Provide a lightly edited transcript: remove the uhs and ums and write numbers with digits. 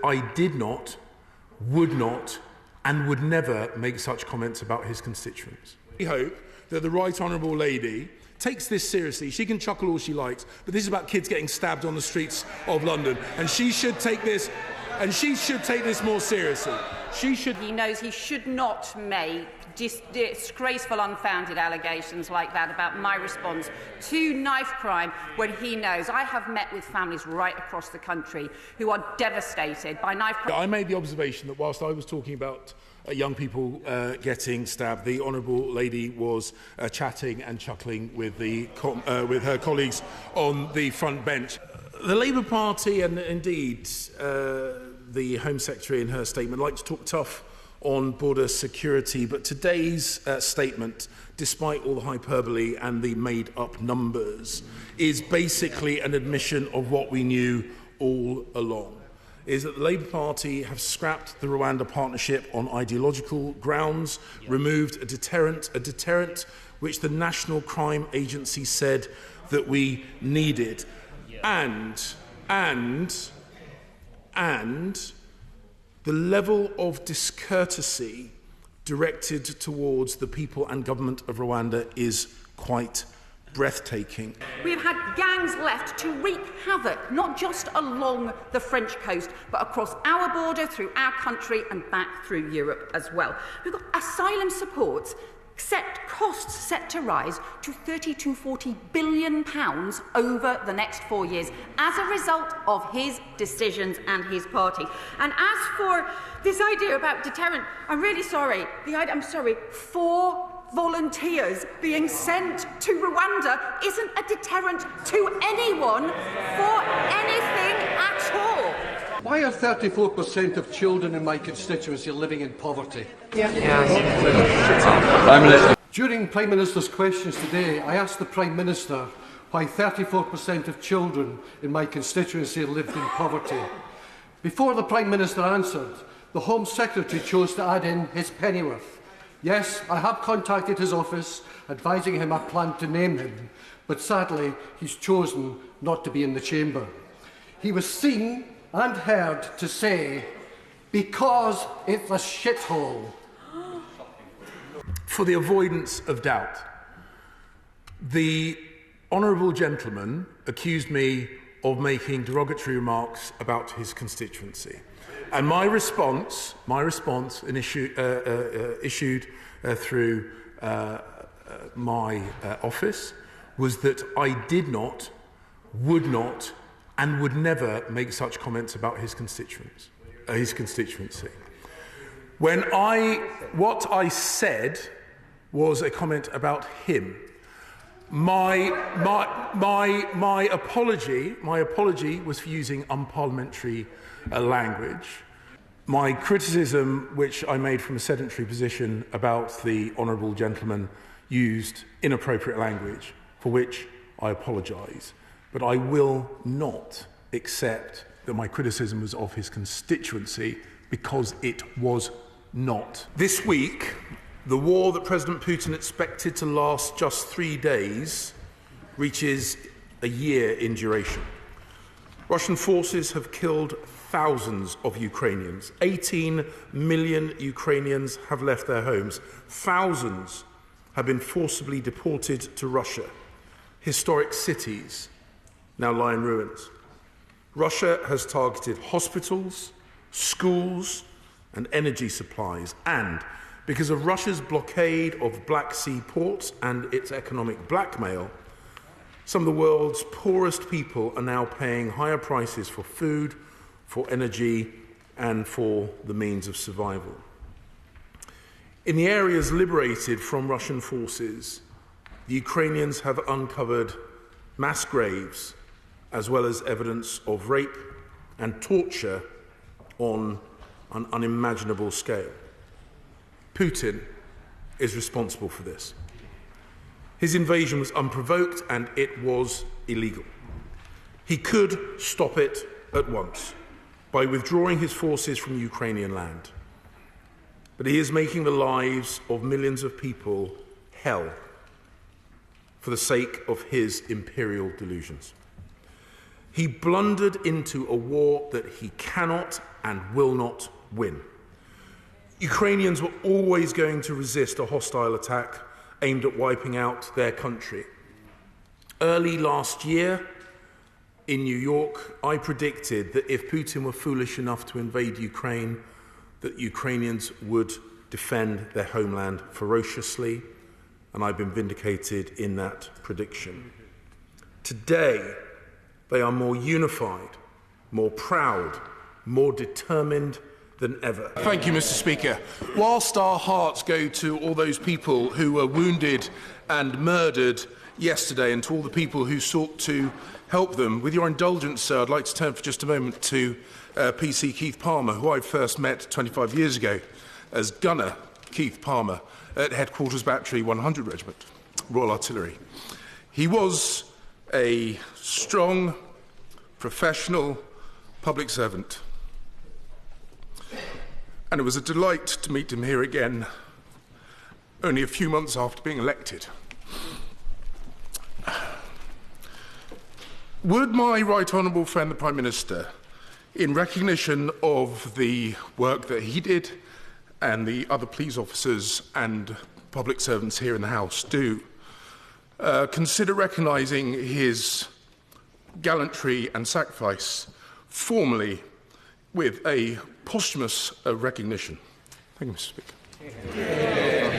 I did not, would not, and would never make such comments about his constituents. We hope that the Right Honourable Lady takes this seriously. She can chuckle all she likes, but this is about kids getting stabbed on the streets of London, and she should take this more seriously. He knows he should not make disgraceful, unfounded allegations like that about my response to knife crime when he knows I have met with families right across the country who are devastated by knife crime. I made the observation that whilst I was talking about young people getting stabbed, the Honourable Lady was chatting and chuckling with her colleagues on the front bench. The Labour Party and indeed the Home Secretary in her statement like to talk tough on border security, but today's statement, despite all the hyperbole and the made-up numbers, is basically an admission of what we knew all along, is that the Labour Party have scrapped the Rwanda partnership on ideological grounds, removed a deterrent which the National Crime Agency said that we needed, and the level of discourtesy directed towards the people and government of Rwanda is quite breathtaking. We have had gangs left to wreak havoc, not just along the French coast, but across our border, through our country and back through Europe as well. We've got asylum supports costs set to rise to £30 to £40 billion over the next 4 years as a result of his decisions and his party. And as for this idea about deterrent, I'm really sorry. I'm sorry, 4 volunteers being sent to Rwanda isn't a deterrent to anyone for anything at all. Why are 34% of children in my constituency living in poverty? During Prime Minister's questions today, I asked the Prime Minister why 34% of children in my constituency lived in poverty. Before the Prime Minister answered, the Home Secretary chose to add in his pennyworth. Yes, I have contacted his office, advising him I plan to name him, but sadly he's chosen not to be in the chamber. He was seen and heard to say, "Because it's a shithole." For the avoidance of doubt, the honourable gentleman accused me of making derogatory remarks about his constituency. And my response issued through my office was that I did not, would not, and would never make such comments about his constituency. What I said was a comment about him. My apology was for using unparliamentary language. My criticism, which I made from a sedentary position about the honourable gentleman, used inappropriate language, for which I apologise. But I will not accept that my criticism was of his constituency, because it was not. This week, the war that President Putin expected to last just 3 days reaches a year in duration. Russian forces have killed thousands of Ukrainians. 18 million Ukrainians have left their homes. Thousands have been forcibly deported to Russia. Historic cities now lie in ruins. Russia has targeted hospitals, schools, and energy supplies, and because of Russia's blockade of Black Sea ports and its economic blackmail, some of the world's poorest people are now paying higher prices for food, for energy, and for the means of survival. In the areas liberated from Russian forces, the Ukrainians have uncovered mass graves, as well as evidence of rape and torture on an unimaginable scale. Putin is responsible for this. His invasion was unprovoked and it was illegal. He could stop it at once by withdrawing his forces from Ukrainian land. But he is making the lives of millions of people hell for the sake of his imperial delusions. He blundered into a war that he cannot and will not win. Ukrainians were always going to resist a hostile attack aimed at wiping out their country. Early last year, in New York, I predicted that if Putin were foolish enough to invade Ukraine, that Ukrainians would defend their homeland ferociously, and I've been vindicated in that prediction. Today, they are more unified, more proud, more determined than ever. Thank you, Mr. Speaker. Whilst our hearts go to all those people who were wounded and murdered yesterday and to all the people who sought to help them, with your indulgence, sir, I'd like to turn for just a moment to PC Keith Palmer, who I first met 25 years ago as Gunner Keith Palmer at Headquarters Battery 100 Regiment, Royal Artillery. He was a strong, professional public servant, and it was a delight to meet him here again only a few months after being elected. Would my right honourable friend, the Prime Minister, in recognition of the work that he did and the other police officers and public servants here in the House do, consider recognising his gallantry and sacrifice formally with a posthumous recognition? Thank you, Mr. Speaker.